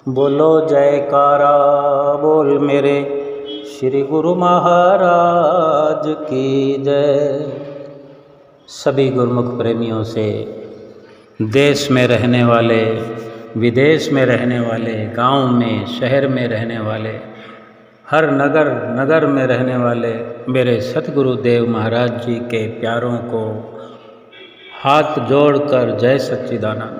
बोलो जयकारा बोल मेरे श्री गुरु महाराज की जय। सभी गुरुमुख प्रेमियों से, देश में रहने वाले, विदेश में रहने वाले, गांव में, शहर में रहने वाले, हर नगर नगर में रहने वाले मेरे सतगुरु देव महाराज जी के प्यारों को हाथ जोड़कर जय सच्चिदानंद।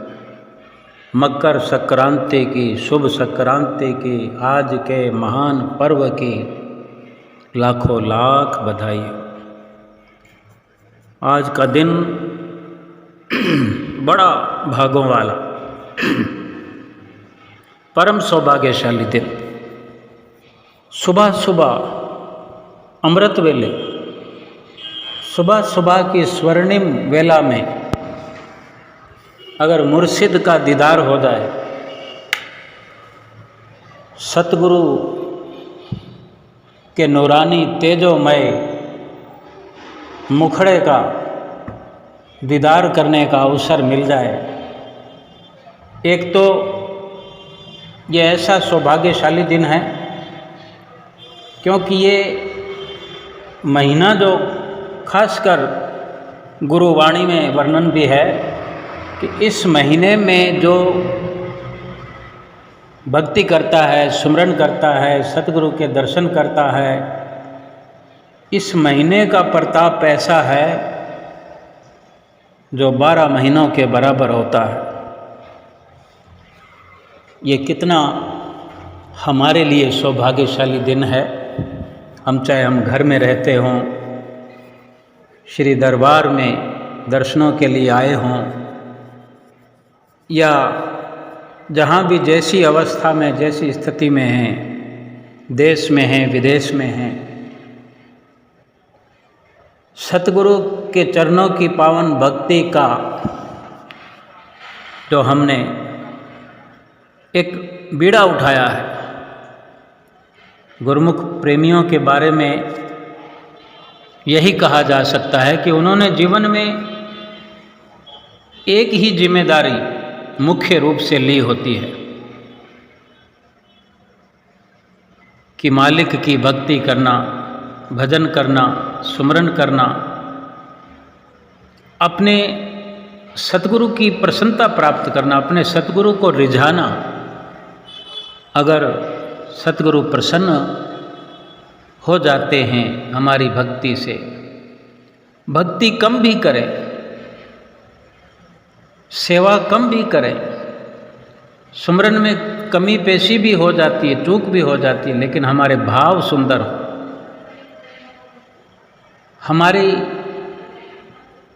मकर संक्रांति की, शुभ संक्रांति की, आज के महान पर्व की लाखों लाख बधाई। आज का दिन बड़ा भागों वाला, परम सौभाग्यशाली दिन। सुबह सुबह अमृत वेले, सुबह सुबह की स्वर्णिम वेला में अगर मुर्शिद का दीदार हो जाए, सतगुरु के नूरानी तेजोमय मुखड़े का दीदार करने का अवसर मिल जाए, एक तो ये ऐसा सौभाग्यशाली दिन है क्योंकि ये महीना जो खासकर गुरुवाणी में वर्णन भी है कि इस महीने में जो भक्ति करता है, सुमरन करता है, सतगुरु के दर्शन करता है, इस महीने का प्रताप ऐसा है जो 12 महीनों के बराबर होता है। ये कितना हमारे लिए सौभाग्यशाली दिन है। हम चाहे हम घर में रहते हों, श्री दरबार में दर्शनों के लिए आए हों, या जहाँ भी जैसी अवस्था में, जैसी स्थिति में हैं, देश में हैं, विदेश में हैं, सतगुरु के चरणों की पावन भक्ति का जो हमने एक बीड़ा उठाया है। गुरुमुख प्रेमियों के बारे में यही कहा जा सकता है कि उन्होंने जीवन में एक ही जिम्मेदारी मुख्य रूप से ली होती है कि मालिक की भक्ति करना, भजन करना, सुमरन करना, अपने सतगुरु की प्रसन्नता प्राप्त करना, अपने सतगुरु को रिझाना। अगर सतगुरु प्रसन्न हो जाते हैं हमारी भक्ति से, भक्ति कम भी करें, सेवा कम भी करें, सुमरन में कमी पेशी भी हो जाती है, चूक भी हो जाती है, लेकिन हमारे भाव सुंदर हो, हमारी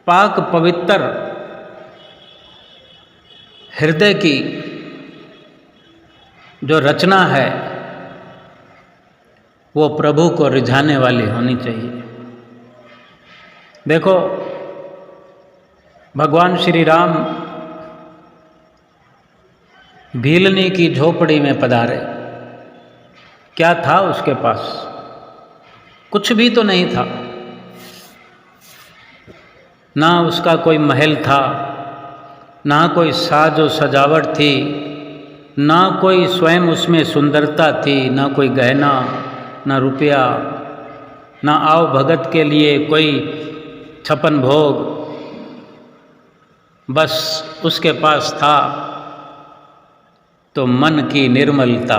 पाक पवित्र हृदय की जो रचना है वो प्रभु को रिझाने वाली होनी चाहिए। देखो, भगवान श्री राम भीलनी की झोपड़ी में पधारे। क्या था उसके पास? कुछ भी तो नहीं था। ना उसका कोई महल था, ना कोई साजो सजावट थी, ना कोई स्वयं उसमें सुंदरता थी, ना कोई गहना, ना रुपया, ना आव भगत के लिए कोई 56 भोग। बस उसके पास था तो मन की निर्मलता,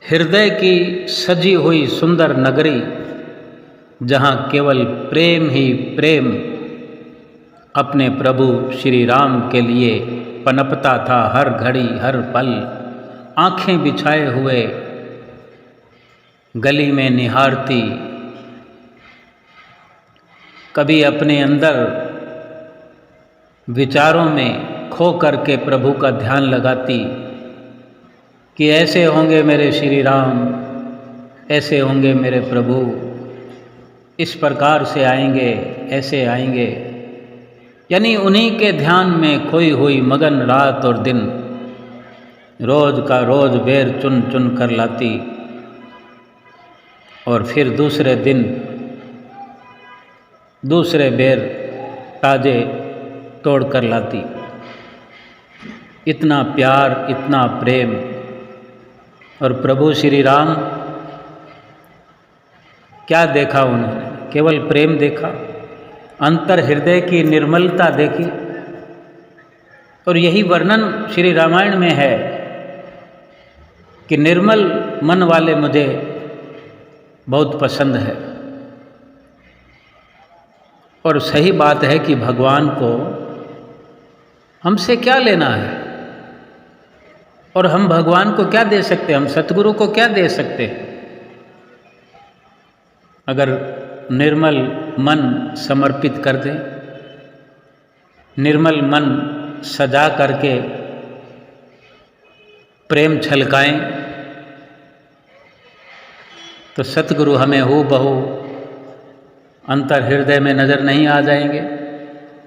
हृदय की सजी हुई सुंदर नगरी, जहाँ केवल प्रेम ही प्रेम अपने प्रभु श्री राम के लिए पनपता था हर घड़ी हर पल। आँखें बिछाए हुए गली में निहारती, कभी अपने अंदर विचारों में खो करके प्रभु का ध्यान लगाती कि ऐसे होंगे मेरे श्री राम, ऐसे होंगे मेरे प्रभु, इस प्रकार से आएंगे, ऐसे आएंगे। यानी उन्हीं के ध्यान में खोई हुई मगन रात और दिन, रोज का रोज बेर चुन चुन कर लाती और फिर दूसरे दिन दूसरे बेर ताजे तोड़ कर लाती। इतना प्यार, इतना प्रेम। और प्रभु श्री राम क्या देखा उन्होंने? केवल प्रेम देखा, अंतर हृदय की निर्मलता देखी। और यही वर्णन श्री रामायण में है कि निर्मल मन वाले मुझे बहुत पसंद है। और सही बात है कि भगवान को हमसे क्या लेना है, और हम भगवान को क्या दे सकते हैं, हम सतगुरु को क्या दे सकते हैं? अगर निर्मल मन समर्पित कर दें, निर्मल मन सजा करके प्रेम छलकाएं, तो सतगुरु हमें हूबहू अंतर हृदय में नज़र नहीं आ जाएंगे।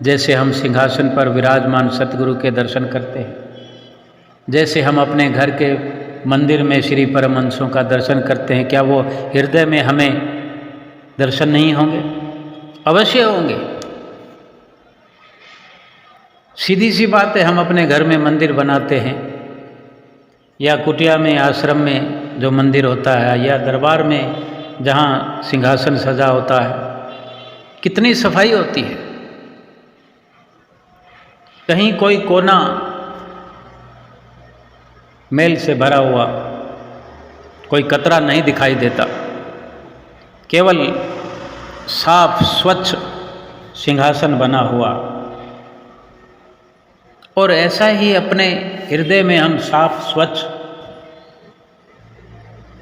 जैसे हम सिंहासन पर विराजमान सतगुरु के दर्शन करते हैं, जैसे हम अपने घर के मंदिर में श्री परमहंसों का दर्शन करते हैं, क्या वो हृदय में हमें दर्शन नहीं होंगे? अवश्य होंगे। सीधी सी बात है, हम अपने घर में मंदिर बनाते हैं, या कुटिया में, आश्रम में जो मंदिर होता है, या दरबार में जहाँ सिंहासन सजा होता है, कितनी सफाई होती है। कहीं कोई कोना मैल से भरा हुआ, कोई कतरा नहीं दिखाई देता, केवल साफ स्वच्छ सिंहासन बना हुआ। और ऐसा ही अपने हृदय में हम साफ स्वच्छ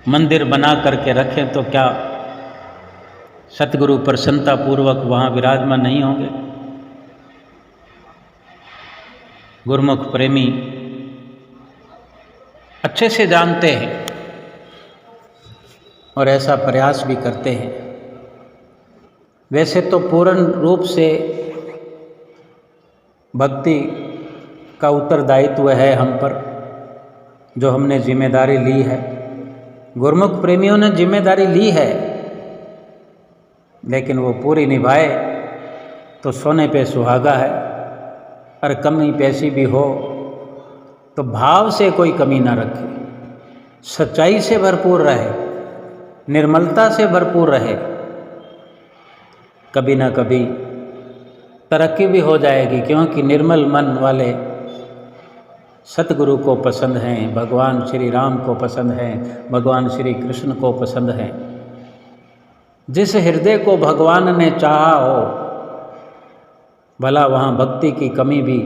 मंदिर बना करके रखें, तो क्या सतगुरु प्रसन्नता पूर्वक वहाँ विराजमान नहीं होंगे? गुरुमुख प्रेमी अच्छे से जानते हैं और ऐसा प्रयास भी करते हैं। वैसे तो पूर्ण रूप से भक्ति का उत्तरदायित्व है हम पर, जो हमने जिम्मेदारी ली है। गुरुमुख प्रेमियों ने जिम्मेदारी ली है, लेकिन वो पूरी निभाए तो सोने पे सुहागा है। और कमी पैसी भी हो तो भाव से कोई कमी ना रखे, सच्चाई से भरपूर रहे, निर्मलता से भरपूर रहे। कभी ना कभी तरक्की भी हो जाएगी, क्योंकि निर्मल मन वाले सतगुरु को पसंद हैं, भगवान श्री राम को पसंद हैं, भगवान श्री कृष्ण को पसंद हैं। जिस हृदय को भगवान ने चाहा हो, भला वहाँ भक्ति की कमी भी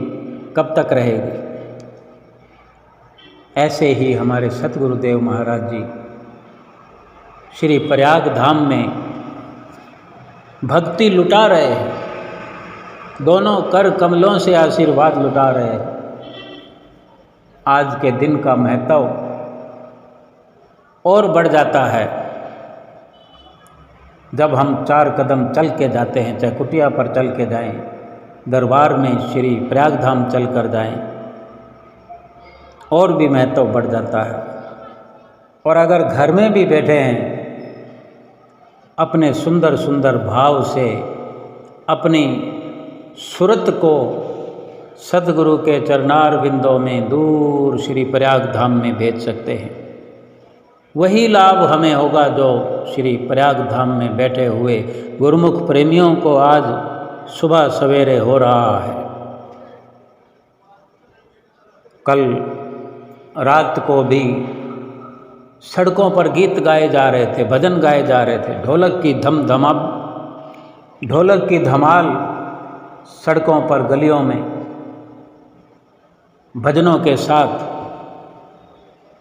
कब तक रहेगी? ऐसे ही हमारे सतगुरुदेव महाराज जी श्री प्रयाग धाम में भक्ति लुटा रहे हैं, दोनों कर कमलों से आशीर्वाद लुटा रहे हैं। आज के दिन का महत्व और बढ़ जाता है जब हम 4 कदम चल के जाते हैं, चाहे कुटिया पर चल के जाएं, दरबार में श्री प्रयाग धाम चल कर जाएं, और भी महत्व बढ़ जाता है। और अगर घर में भी बैठे हैं, अपने सुंदर सुंदर भाव से अपनी सुरत को सतगुरु के चरणार बिंदों में दूर श्री प्रयाग धाम में भेज सकते हैं। वही लाभ हमें होगा जो श्री प्रयाग धाम में बैठे हुए गुरुमुख प्रेमियों को आज सुबह सवेरे हो रहा है। कल रात को भी सड़कों पर गीत गाए जा रहे थे, भजन गाए जा रहे थे, ढोलक की धमाल सड़कों पर, गलियों में भजनों के साथ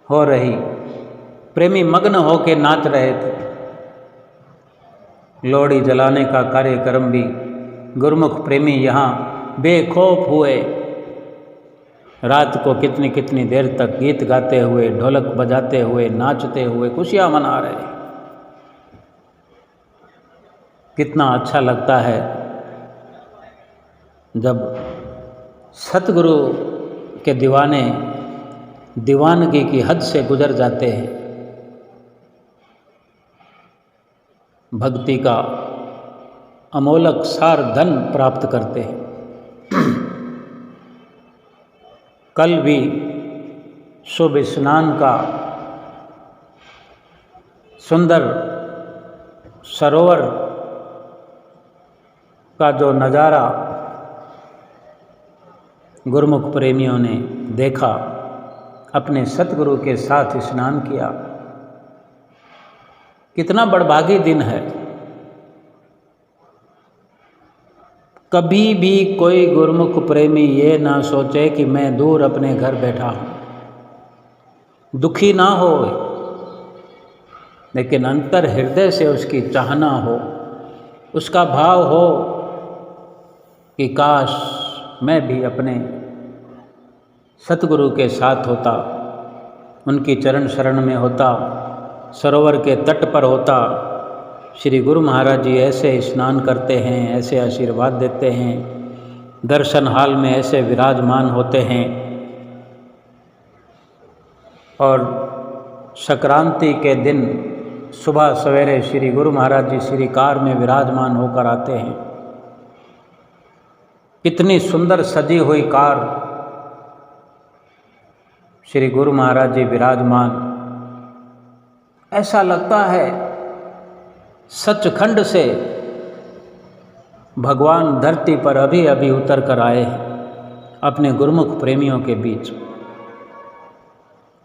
हो रही। प्रेमी मग्न होकर नाच रहे थे। लोहड़ी जलाने का कार्यक्रम भी गुरुमुख प्रेमी यहाँ बेखौफ हुए। रात को कितनी कितनी देर तक गीत गाते हुए, ढोलक बजाते हुए, नाचते हुए खुशियाँ मना रहे। कितना अच्छा लगता है जब सतगुरु के दीवाने दीवानगी की हद से गुजर जाते हैं, भक्ति का अमोलक सार धन प्राप्त करते हैं। कल भी शुभ स्नान का सुंदर सरोवर का जो नज़ारा गुरुमुख प्रेमियों ने देखा, अपने सतगुरु के साथ स्नान किया। कितना बड़भागी दिन है। कभी भी कोई गुरुमुख प्रेमी ये ना सोचे कि मैं दूर अपने घर बैठा हूँ, दुखी ना हो, लेकिन अंतर हृदय से उसकी चाहना हो, उसका भाव हो कि काश मैं भी अपने सतगुरु के साथ होता, उनकी चरण शरण में होता, सरोवर के तट पर होता। श्री गुरु महाराज जी ऐसे स्नान करते हैं, ऐसे आशीर्वाद देते हैं, दर्शन हाल में ऐसे विराजमान होते हैं। और संक्रांति के दिन सुबह सवेरे श्री गुरु महाराज जी श्री कार में विराजमान होकर आते हैं। कितनी सुंदर सजी हुई कार, श्री गुरु महाराज जी विराजमान। ऐसा लगता है सचखंड से भगवान धरती पर अभी अभी उतर कर आए हैं अपने गुरुमुख प्रेमियों के बीच।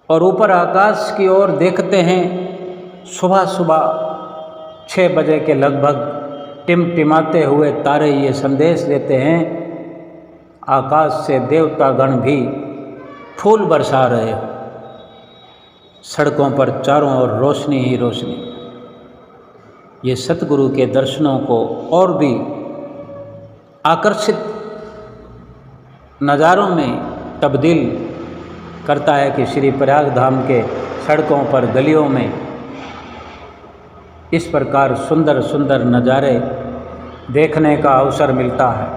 और ऊपर आकाश की ओर देखते हैं, सुबह सुबह 6 बजे के लगभग टिमटिमाते हुए तारे ये संदेश देते हैं, आकाश से देवता गण भी फूल बरसा रहे हो, सड़कों पर चारों ओर रोशनी ही रोशनी। ये सतगुरु के दर्शनों को और भी आकर्षित नज़ारों में तब्दील करता है कि श्री प्रयाग धाम के सड़कों पर गलियों में इस प्रकार सुंदर सुंदर नज़ारे देखने का अवसर मिलता है।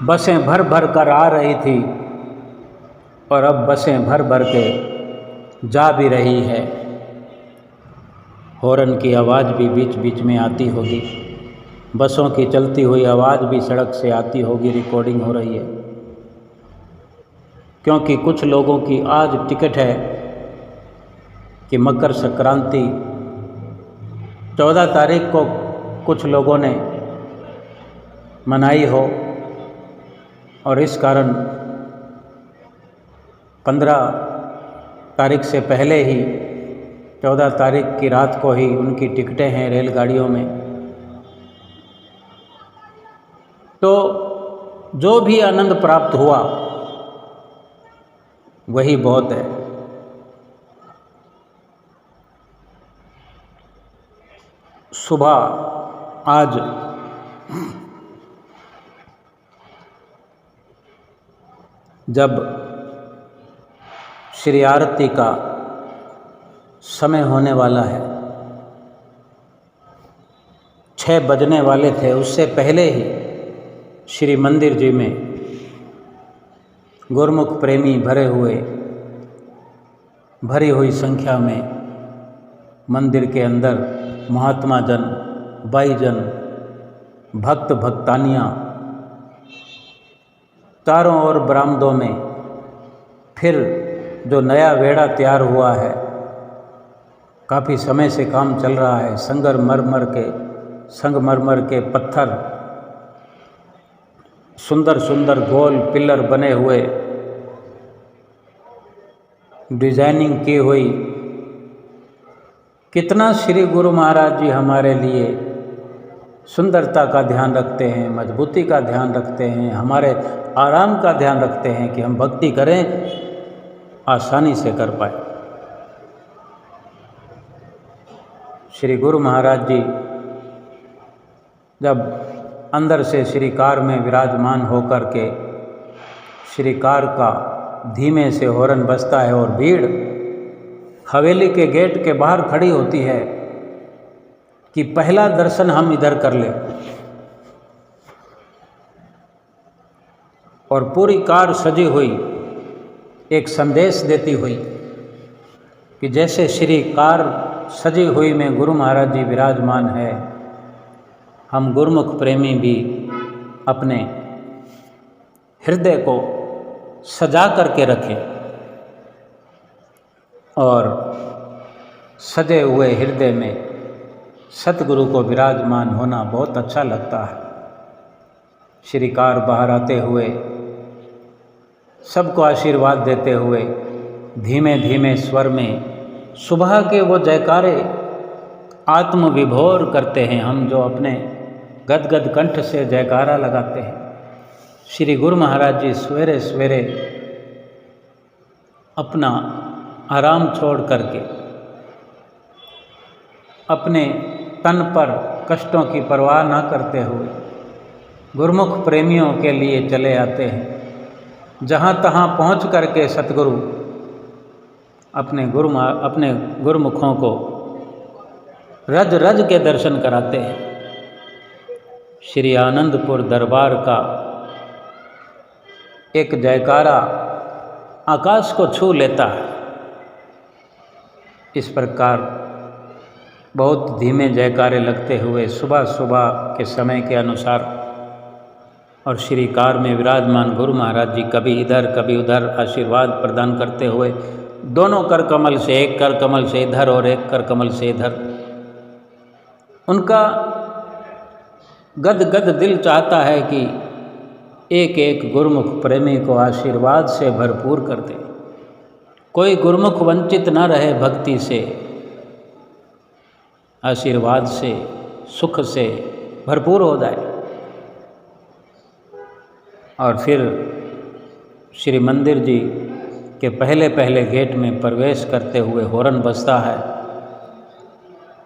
बसें भर भर कर आ रही थी और अब बसें भर भर के जा भी रही है। हॉर्न की आवाज़ भी बीच बीच में आती होगी, बसों की चलती हुई आवाज़ भी सड़क से आती होगी, रिकॉर्डिंग हो रही है। क्योंकि कुछ लोगों की आज टिकट है कि मकर संक्रांति 14 तारीख को कुछ लोगों ने मनाई हो और इस कारण 15 तारीख से पहले ही 14 तारीख की रात को ही उनकी टिकटें हैं रेलगाड़ियों में। तो जो भी आनंद प्राप्त हुआ वही बहुत है। सुबह आज जब श्री आरती का समय होने वाला है, 6 बजने वाले थे, उससे पहले ही श्री मंदिर जी में गुरुमुख प्रेमी भरी हुई संख्या में मंदिर के अंदर महात्मा जन, बाई जन, भक्त भक्तानियाँ चारों ओर बरामदों में फिर जो नया वेड़ा तैयार हुआ है, काफ़ी समय से काम चल रहा है। संगमरमर के पत्थर, सुंदर सुंदर गोल पिलर बने हुए, डिजाइनिंग की हुई। कितना श्री गुरु महाराज जी हमारे लिए सुंदरता का ध्यान रखते हैं, मजबूती का ध्यान रखते हैं, हमारे आराम का ध्यान रखते हैं कि हम भक्ति करें, आसानी से कर पाए। श्री गुरु महाराज जी जब अंदर से श्री कार में विराजमान होकर के श्री कार का धीमे से हॉर्न बजता है और भीड़ हवेली के गेट के बाहर खड़ी होती है कि पहला दर्शन हम इधर कर लें। और पूरी कार सजी हुई एक संदेश देती हुई कि जैसे श्री कार सजी हुई में गुरु महाराज जी विराजमान है, हम गुरुमुख प्रेमी भी अपने हृदय को सजा करके रखें और सजे हुए हृदय में सतगुरु को विराजमान होना बहुत अच्छा लगता है। श्रीकार बाहर आते हुए सबको आशीर्वाद देते हुए धीमे धीमे स्वर में सुबह के वो जयकारे आत्मविभोर करते हैं। हम जो अपने गदगद कंठ से जयकारा लगाते हैं, श्री गुरु महाराज जी सवेरे सवेरे अपना आराम छोड़ करके अपने तन पर कष्टों की परवाह न करते हुए गुरुमुख प्रेमियों के लिए चले आते हैं। जहाँ तहाँ पहुँच करके सतगुरु अपने गुरुमुखों को रज रज के दर्शन कराते हैं। श्री आनंदपुर दरबार का एक जयकारा आकाश को छू लेता है। इस प्रकार बहुत धीमे जयकारे लगते हुए सुबह सुबह के समय के अनुसार और श्री कार में विराजमान गुरु महाराज जी कभी इधर कभी उधर आशीर्वाद प्रदान करते हुए दोनों कर कमल से, एक कर कमल से इधर और एक कर कमल से इधर, उनका गद गद दिल चाहता है कि एक एक गुरुमुख प्रेमी को आशीर्वाद से भरपूर कर दे। कोई गुरुमुख वंचित न रहे भक्ति से, आशीर्वाद से, सुख से भरपूर हो जाए। और फिर श्री मंदिर जी के पहले पहले गेट में प्रवेश करते हुए हॉर्न बजता है,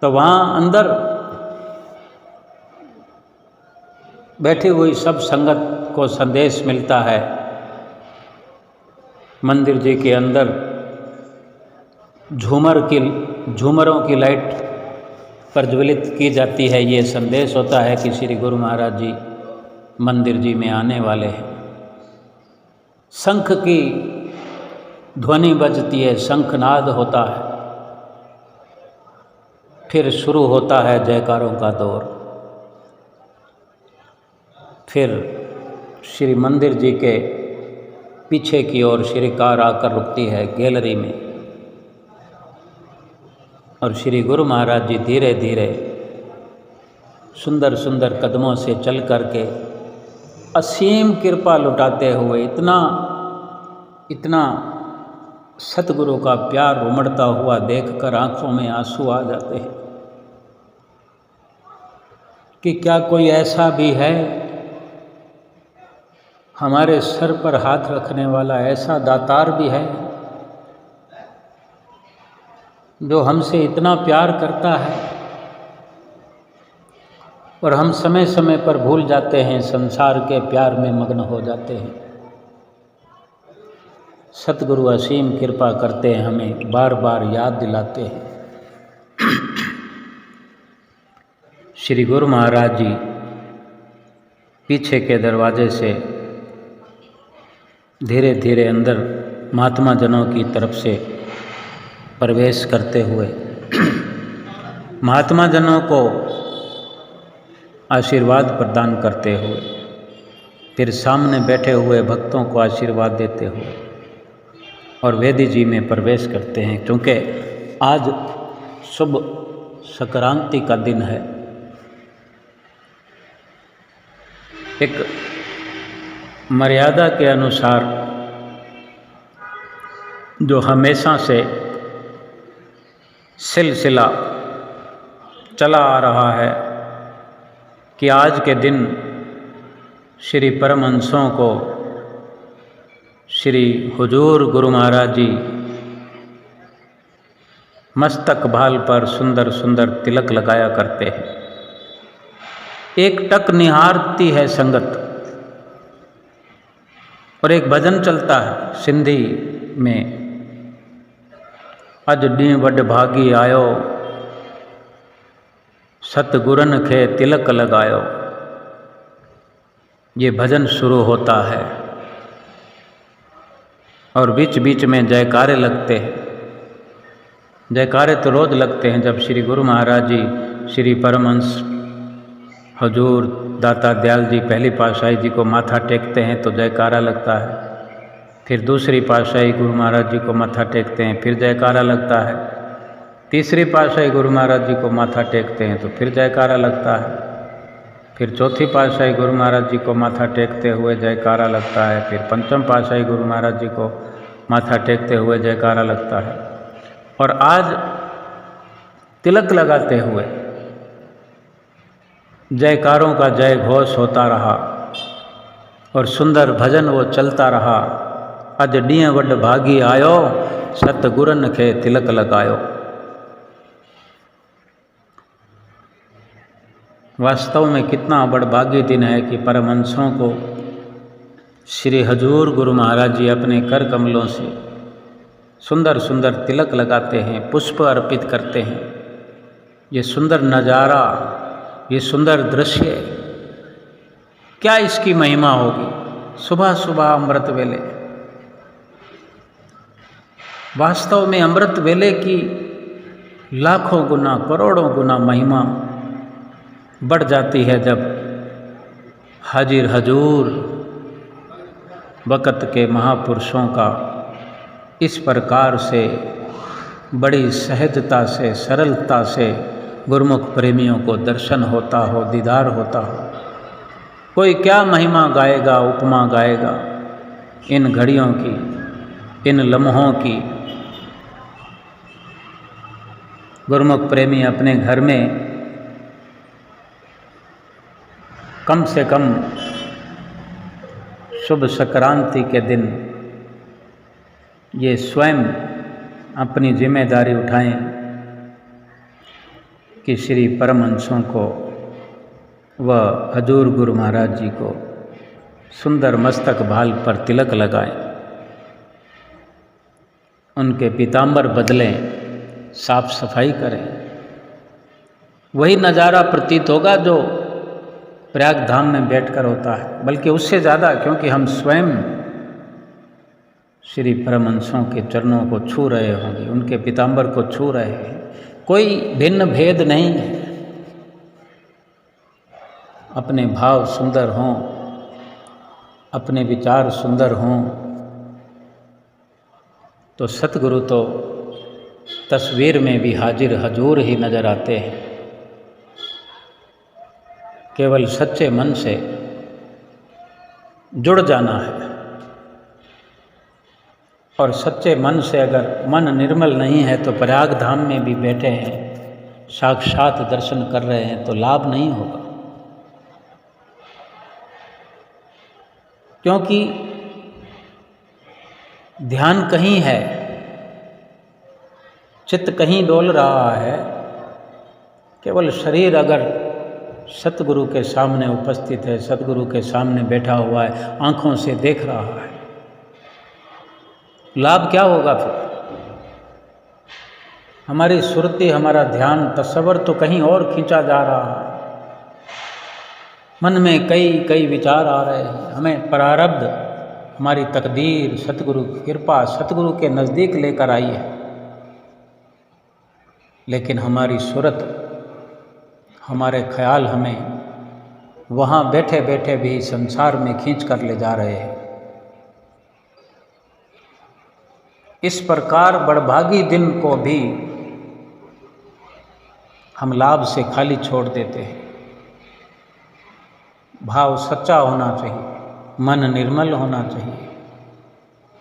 तो वहाँ अंदर बैठी हुई सब संगत को संदेश मिलता है। मंदिर जी के अंदर झूमरों की लाइट प्रज्वलित की जाती है। ये संदेश होता है कि श्री गुरु महाराज जी मंदिर जी में आने वाले हैं। शंख की ध्वनि बजती है, शंखनाद होता है। फिर शुरू होता है जयकारों का दौर। फिर श्री मंदिर जी के पीछे की ओर श्री कार आकर रुकती है गैलरी में, और श्री गुरु महाराज जी धीरे धीरे सुंदर सुंदर कदमों से चल करके असीम कृपा लुटाते हुए इतना सतगुरु का प्यार उमड़ता हुआ देखकर आंखों में आंसू आ जाते हैं कि क्या कोई ऐसा भी है हमारे सर पर हाथ रखने वाला, ऐसा दातार भी है जो हमसे इतना प्यार करता है और हम समय समय पर भूल जाते हैं, संसार के प्यार में मग्न हो जाते हैं। सतगुरु असीम कृपा करते हैं, हमें बार बार याद दिलाते हैं। श्री गुरु महाराज जी पीछे के दरवाजे से धीरे धीरे अंदर महात्मा जनों की तरफ से प्रवेश करते हुए महात्मा जनों को आशीर्वाद प्रदान करते हुए फिर सामने बैठे हुए भक्तों को आशीर्वाद देते हुए और वेदी जी में प्रवेश करते हैं। क्योंकि आज शुभ संक्रांति का दिन है। एक मर्यादा के अनुसार जो हमेशा से सिलसिला चला आ रहा है कि आज के दिन श्री परमहंसों को श्री हुजूर गुरु महाराज जी मस्तक भाल पर सुंदर सुंदर तिलक लगाया करते हैं। एक टक निहारती है संगत और एक भजन चलता है सिंधी में, अज डी वड भागी आयो सतगुरन खे तिलक लगायो। ये भजन शुरू होता है और बीच बीच में जयकारे लगते हैं। जयकारे तो रोज लगते हैं। जब श्री गुरु महाराज जी श्री परमहंस हुजूर दाता दयाल जी पहली पातशाही जी को माथा टेकते हैं तो जयकारा लगता है। फिर दूसरी पातशाही गुरु महाराज जी को माथा टेकते हैं, फिर जयकारा लगता है। तीसरी पातशाही गुरु महाराज जी को माथा टेकते हैं तो फिर जयकारा लगता है। फिर चौथी पातशाही गुरु महाराज जी को माथा टेकते हुए जयकारा लगता है। फिर पंचम पातशाही गुरु महाराज जी को माथा टेकते हुए जयकारा लगता है। और आज तिलक लगाते हुए जयकारों का जय घोष होता रहा और सुंदर भजन वो चलता रहा। अज ॾींहुं वॾ भागी आयो, सतगुरन खे तिलक लगायो। वास्तव में कितना बड़भागी दिन है कि परमहंसों को श्री हजूर गुरु महाराज जी अपने कर कमलों से सुंदर सुंदर तिलक लगाते हैं, पुष्प अर्पित करते हैं। ये सुंदर नज़ारा, ये सुंदर दृश्य, क्या इसकी महिमा होगी। सुबह सुबह अमृत वेले, वास्तव में अमृत वेले की लाखों गुना करोड़ों गुना महिमा बढ़ जाती है जब हाजिर हजूर वक़्त के महापुरुषों का इस प्रकार से बड़ी सहजता से, सरलता से गुरुमुख प्रेमियों को दर्शन होता हो, दीदार होता हो। कोई क्या महिमा गाएगा, उपमा गाएगा इन घड़ियों की, इन लम्हों की। गुरुमुख प्रेमी अपने घर में कम से कम शुभ संक्रांति के दिन ये स्वयं अपनी जिम्मेदारी उठाएं कि श्री परमहंसों को व हजूर गुरु महाराज जी को सुंदर मस्तक भाल पर तिलक लगाएं, उनके पीताम्बर बदलें, साफ सफाई करें। वही नज़ारा प्रतीत होगा जो प्रयाग धाम में बैठकर होता है, बल्कि उससे ज़्यादा, क्योंकि हम स्वयं श्री परमहंसों के चरणों को छू रहे होंगे, उनके पीताम्बर को छू रहे हैं। कोई भिन्न भेद नहीं है। अपने भाव सुंदर हों, अपने विचार सुंदर हों तो सतगुरु तो तस्वीर में भी हाजिर हजूर ही नज़र आते हैं। केवल सच्चे मन से जुड़ जाना है, और सच्चे मन से अगर मन निर्मल नहीं है तो प्रयाग धाम में भी बैठे हैं, साक्षात दर्शन कर रहे हैं तो लाभ नहीं होगा। क्योंकि ध्यान कहीं है, चित्त कहीं डोल रहा है। केवल शरीर अगर सतगुरु के सामने उपस्थित है, सतगुरु के सामने बैठा हुआ है, आँखों से देख रहा है, लाभ क्या होगा फिर? हमारी सुरती, हमारा ध्यान, तसव्वुर तो कहीं और खींचा जा रहा है। मन में कई कई विचार आ रहे हैं। हमें प्रारब्ध, हमारी तकदीर सतगुरु की कृपा, सतगुरु के नज़दीक लेकर आई है, लेकिन हमारी सूरत, हमारे ख्याल हमें वहाँ बैठे बैठे भी संसार में खींच कर ले जा रहे हैं। इस प्रकार बड़भागी दिन को भी हम लाभ से खाली छोड़ देते हैं। भाव सच्चा होना चाहिए, मन निर्मल होना चाहिए,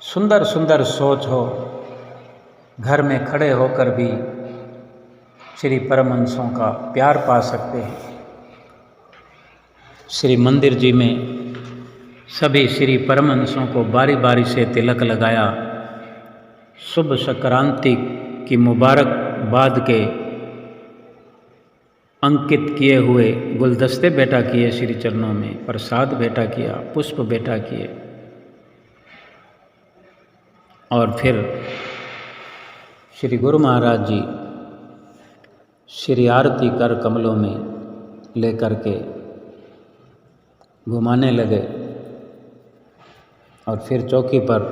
सुंदर सुंदर सोच हो। घर में खड़े होकर भी श्री परमहंसों का प्यार पा सकते हैं। श्री मंदिर जी में सभी श्री परमहंसों को बारी बारी से तिलक लगाया। शुभ संक्रांति की मुबारकबाद के अंकित किए हुए गुलदस्ते भेंटा किए श्री चरणों में, प्रसाद भेंटा किया, पुष्प भेंटा किए, और फिर श्री गुरु महाराज जी श्री आरती कर कमलों में लेकर के घुमाने लगे और फिर चौकी पर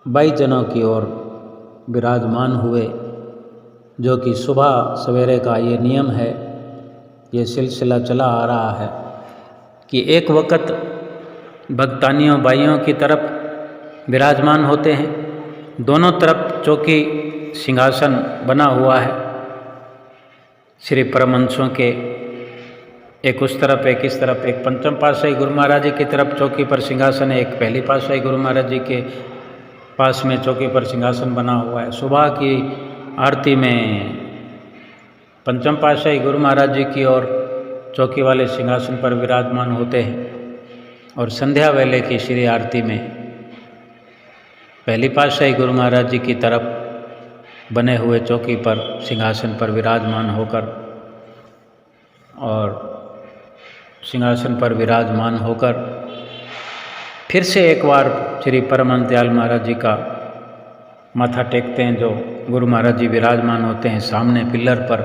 22 जनों की ओर विराजमान हुए, जो कि सुबह सवेरे का ये नियम है, ये सिलसिला चला आ रहा है कि एक वक्त भक्तानियों भाइयों की तरफ विराजमान होते हैं। दोनों तरफ चौकी सिंहासन बना हुआ है श्री परमहंसों के, एक उस तरफ एक इस तरफ। एक पंचम पातशाही गुरु महाराज जी की तरफ चौकी पर सिंहासन है, एक पहली पातशाही गुरु महाराज जी के पास में चौकी पर सिंहासन बना हुआ है। सुबह की आरती में पंचम पातशाही गुरु महाराज जी की और चौकी वाले सिंहासन पर विराजमान होते हैं, और संध्या वेले की श्री आरती में पहली पातशाही गुरु महाराज जी की तरफ बने हुए चौकी पर सिंहासन पर विराजमान होकर और सिंहासन पर विराजमान होकर फिर से एक बार श्री परमहंस दयाल महाराज जी का माथा टेकते हैं। जो गुरु महाराज जी विराजमान होते हैं सामने पिलर पर,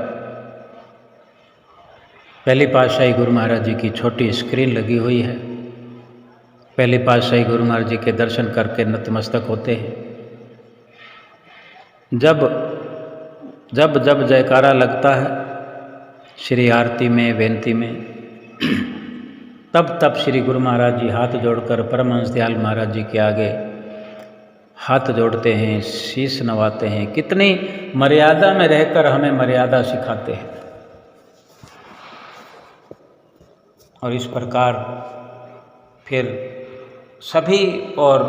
पहली पातशाही गुरु महाराज जी की छोटी स्क्रीन लगी हुई है। पहली पातशाही गुरु महाराज जी के दर्शन करके नतमस्तक होते हैं। जब जब जब जयकारा लगता है श्री आरती में, बेनती में, तब तब श्री गुरु महाराज जी हाथ जोड़कर परमहंस दयाल महाराज जी के आगे हाथ जोड़ते हैं, शीश नवाते हैं। कितनी मर्यादा में रहकर हमें मर्यादा सिखाते हैं। और इस प्रकार फिर सभी और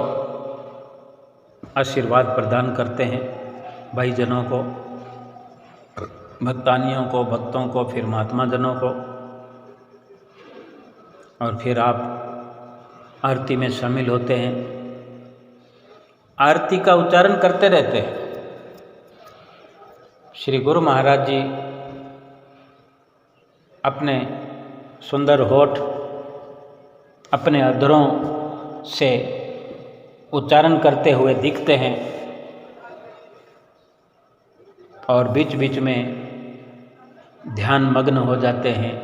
आशीर्वाद प्रदान करते हैं भाईजनों को, भक्तानियों को, भक्तों को, फिर महात्मा जनों को। और फिर आप आरती में शामिल होते हैं, आरती का उच्चारण करते रहते हैं। श्री गुरु महाराज जी अपने सुंदर होठ अपने अधरों से उच्चारण करते हुए दिखते हैं, और बीच बीच में ध्यान मग्न हो जाते हैं।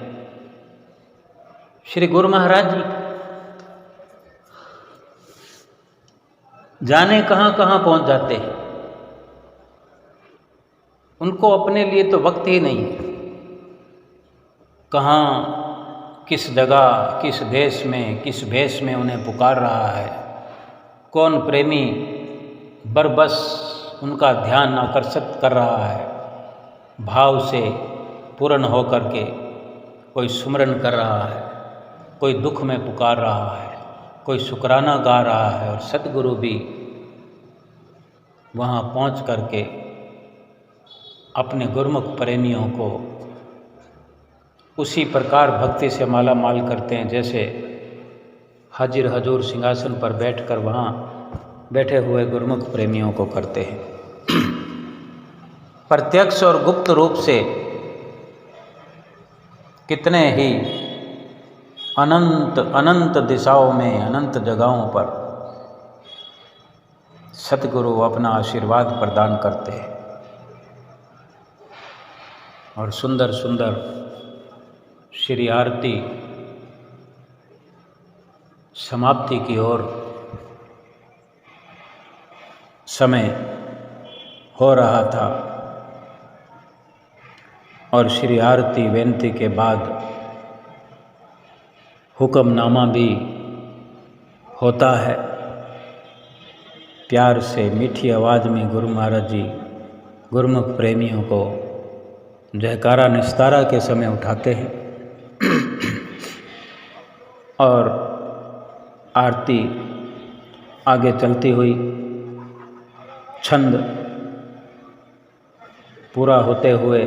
श्री गुरु महाराज जी जाने कहाँ कहाँ पहुँच जाते हैं, उनको अपने लिए तो वक्त ही नहीं है। कहाँ, किस जगह, किस देश में, किस भेष में उन्हें पुकार रहा है, कौन प्रेमी बरबस उनका ध्यान आकर्षित कर रहा है, भाव से पूर्ण होकर के कोई सुमरन कर रहा है, कोई दुख में पुकार रहा है, कोई शुक्राना गा रहा है। और सतगुरु भी वहाँ पहुँच करके अपने गुरुमुख प्रेमियों को उसी प्रकार भक्ति से माला माल करते हैं जैसे हाजिर हजूर सिंहासन पर बैठकर वहाँ बैठे हुए गुरुमुख प्रेमियों को करते हैं। प्रत्यक्ष और गुप्त रूप से कितने ही अनंत अनंत दिशाओं में, अनंत जगहों पर सतगुरु अपना आशीर्वाद प्रदान करते हैं। और सुंदर सुंदर श्री आरती समाप्ति की ओर समय हो रहा था, और श्री आरती बेनती के बाद हुक्मनामा भी होता है। प्यार से मीठी आवाज़ में गुरु महाराज जी गुरुमुख प्रेमियों को जयकारा निस्तारा के समय उठाते हैं, और आरती आगे चलती हुई छंद पूरा होते हुए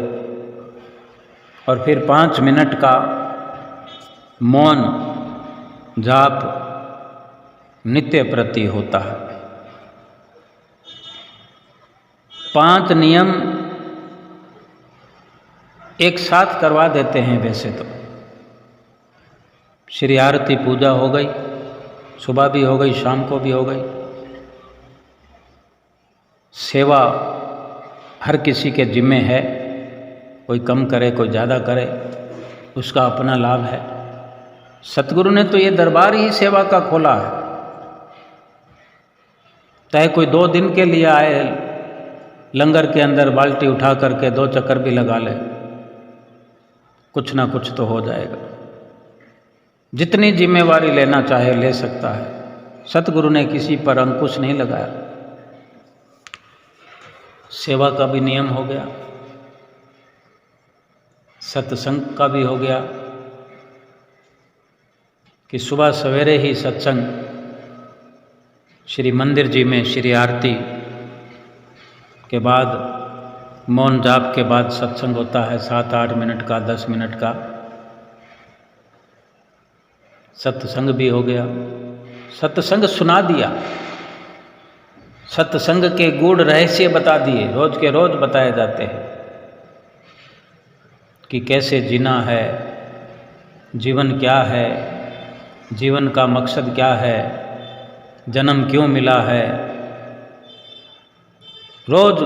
और फिर 5 मिनट का मौन जाप नित्य प्रति होता है। 5 नियम एक साथ करवा देते हैं। वैसे तो श्री आरती पूजा हो गई, सुबह भी हो गई, शाम को भी हो गई। सेवा हर किसी के जिम्मे है, कोई कम करे कोई ज़्यादा करे, उसका अपना लाभ है। सतगुरु ने तो ये दरबार ही सेवा का खोला है। चाहे कोई 2 दिन के लिए आए, लंगर के अंदर बाल्टी उठा करके 2 चक्कर भी लगा ले, कुछ ना कुछ तो हो जाएगा। जितनी जिम्मेवारी लेना चाहे ले सकता है, सतगुरु ने किसी पर अंकुश नहीं लगाया। सेवा का भी नियम हो गया, सत्संग का भी हो गया कि सुबह सवेरे ही सत्संग, श्री मंदिर जी में श्री आरती के बाद, मौन जाप के बाद सत्संग होता है 7-8 मिनट का, 10 मिनट का सत्संग भी हो गया। सत्संग सुना दिया, सत्संग के गूढ़ रहस्य बता दिए, रोज के रोज बताए जाते हैं कि कैसे जीना है, जीवन क्या है, जीवन का मकसद क्या है, जन्म क्यों मिला है। रोज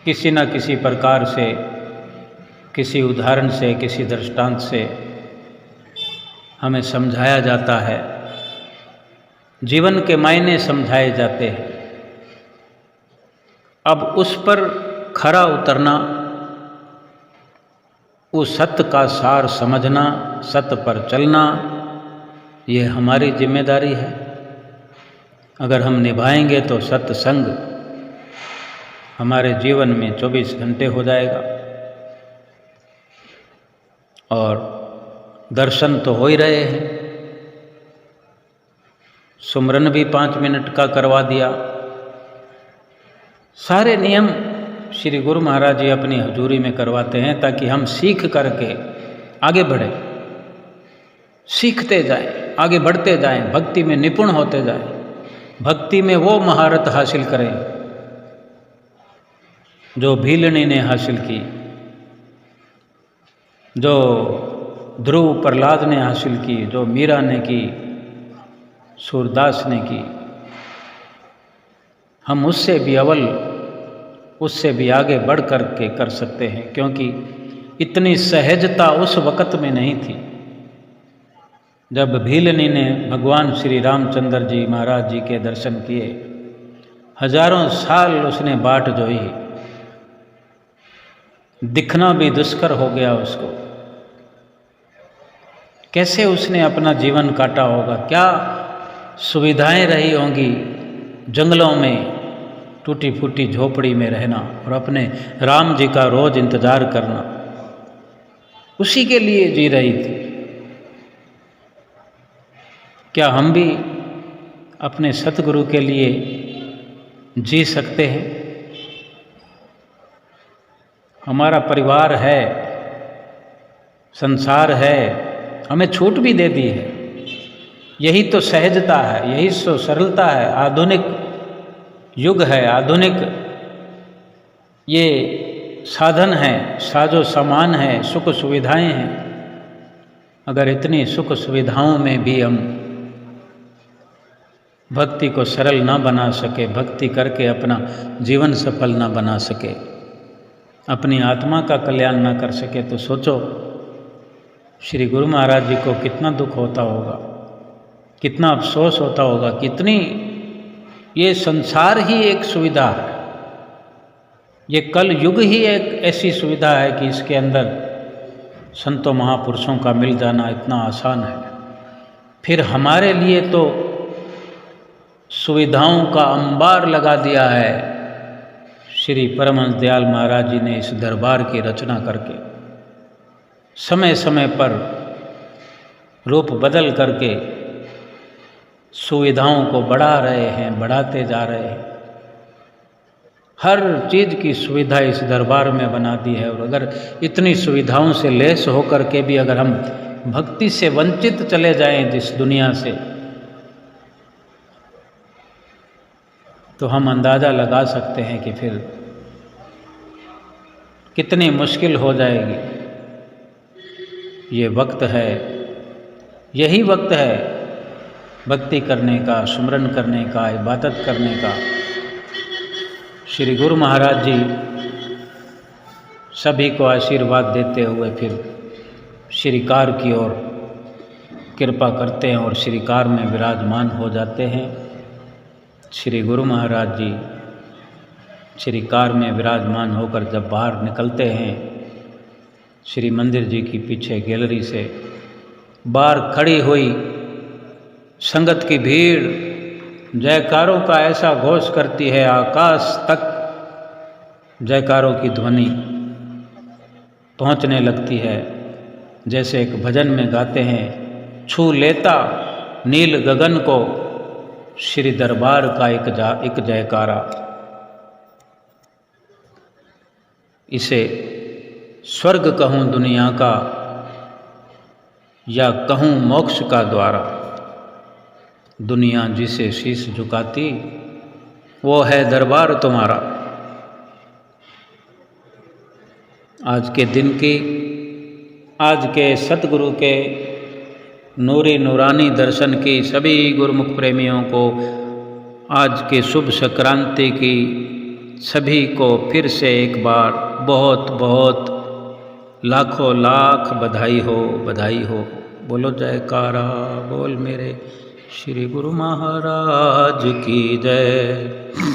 किसी न किसी प्रकार से, किसी उदाहरण से, किसी दृष्टांत से हमें समझाया जाता है, जीवन के मायने समझाए जाते हैं। अब उस पर खरा उतरना, उस सत्य का सार समझना, सत्य पर चलना, ये हमारी जिम्मेदारी है। अगर हम निभाएंगे तो सत्संग हमारे जीवन में 24 घंटे हो जाएगा। और दर्शन तो हो ही रहे हैं, सुमरन भी 5 मिनट का करवा दिया। सारे नियम श्री गुरु महाराज जी अपनी हजूरी में करवाते हैं ताकि हम सीख करके आगे बढ़ें, सीखते जाएं, आगे बढ़ते जाएं, भक्ति में निपुण होते जाएं, भक्ति में वो महारत हासिल करें जो भीलनी ने हासिल की, जो ध्रुव प्रहलाद ने हासिल की, जो मीरा ने की, सूरदास ने की। हम उससे भी अव्वल, उससे भी आगे बढ़ कर के कर सकते हैं, क्योंकि इतनी सहजता उस वक़्त में नहीं थी जब भीलनी ने भगवान श्री रामचंद्र जी महाराज जी के दर्शन किए। हजारों साल उसने बाट जोई, दिखना भी दुष्कर हो गया उसको। कैसे उसने अपना जीवन काटा होगा, क्या सुविधाएं रही होंगी, जंगलों में टूटी फूटी झोपड़ी में रहना और अपने राम जी का रोज इंतजार करना, उसी के लिए जी रही थी। क्या हम भी अपने सतगुरु के लिए जी सकते हैं? हमारा परिवार है, संसार है, हमें छूट भी दे दी है। यही तो सहजता है, यही तो सरलता है। आधुनिक युग है, आधुनिक ये साधन है, साजो सामान है, सुख सुविधाएं हैं। अगर इतनी सुख सुविधाओं में भी हम भक्ति को सरल ना बना सके, भक्ति करके अपना जीवन सफल ना बना सके, अपनी आत्मा का कल्याण ना कर सके, तो सोचो श्री गुरु महाराज जी को कितना दुख होता होगा, कितना अफसोस होता होगा। कितनी ये संसार ही एक सुविधा है, ये कल युग ही एक ऐसी सुविधा है कि इसके अंदर संतों महापुरुषों का मिल जाना इतना आसान है। फिर हमारे लिए तो सुविधाओं का अंबार लगा दिया है श्री परमहंस दयाल महाराज जी ने इस दरबार की रचना करके। समय समय पर रूप बदल करके सुविधाओं को बढ़ा रहे हैं, बढ़ाते जा रहे हैं। हर चीज़ की सुविधा इस दरबार में बना दी है। और अगर इतनी सुविधाओं से लैस होकर के भी अगर हम भक्ति से वंचित चले जाएं जिस दुनिया से, तो हम अंदाज़ा लगा सकते हैं कि फिर कितनी मुश्किल हो जाएगी। ये वक्त है, यही वक्त है भक्ति करने का, सुमरन करने का, इबादत करने का। श्री गुरु महाराज जी सभी को आशीर्वाद देते हुए फिर श्रीकार की ओर कृपा करते हैं और श्रीकार में विराजमान हो जाते हैं। श्री गुरु महाराज जी श्रीकार में विराजमान होकर जब बाहर निकलते हैं, श्री मंदिर जी की पीछे गैलरी से बाहर खड़ी हुई संगत की भीड़ जयकारों का ऐसा घोष करती है, आकाश तक जयकारों की ध्वनि पहुंचने लगती है। जैसे एक भजन में गाते हैं, छू लेता नील गगन को श्री दरबार का एक जयकारा। इसे स्वर्ग कहूँ दुनिया का या कहूँ मोक्ष का द्वारा। दुनिया जिसे शीश झुकाती वो है दरबार तुम्हारा। आज के दिन की, आज के सतगुरु के नूरी नूरानी दर्शन की सभी गुरुमुख प्रेमियों को आज के शुभ संक्रांति की सभी को फिर से एक बार बहुत बहुत लाखों लाख बधाई हो, बधाई हो। बोलो जयकारा बोल मेरे श्री गुरु महाराज की जय।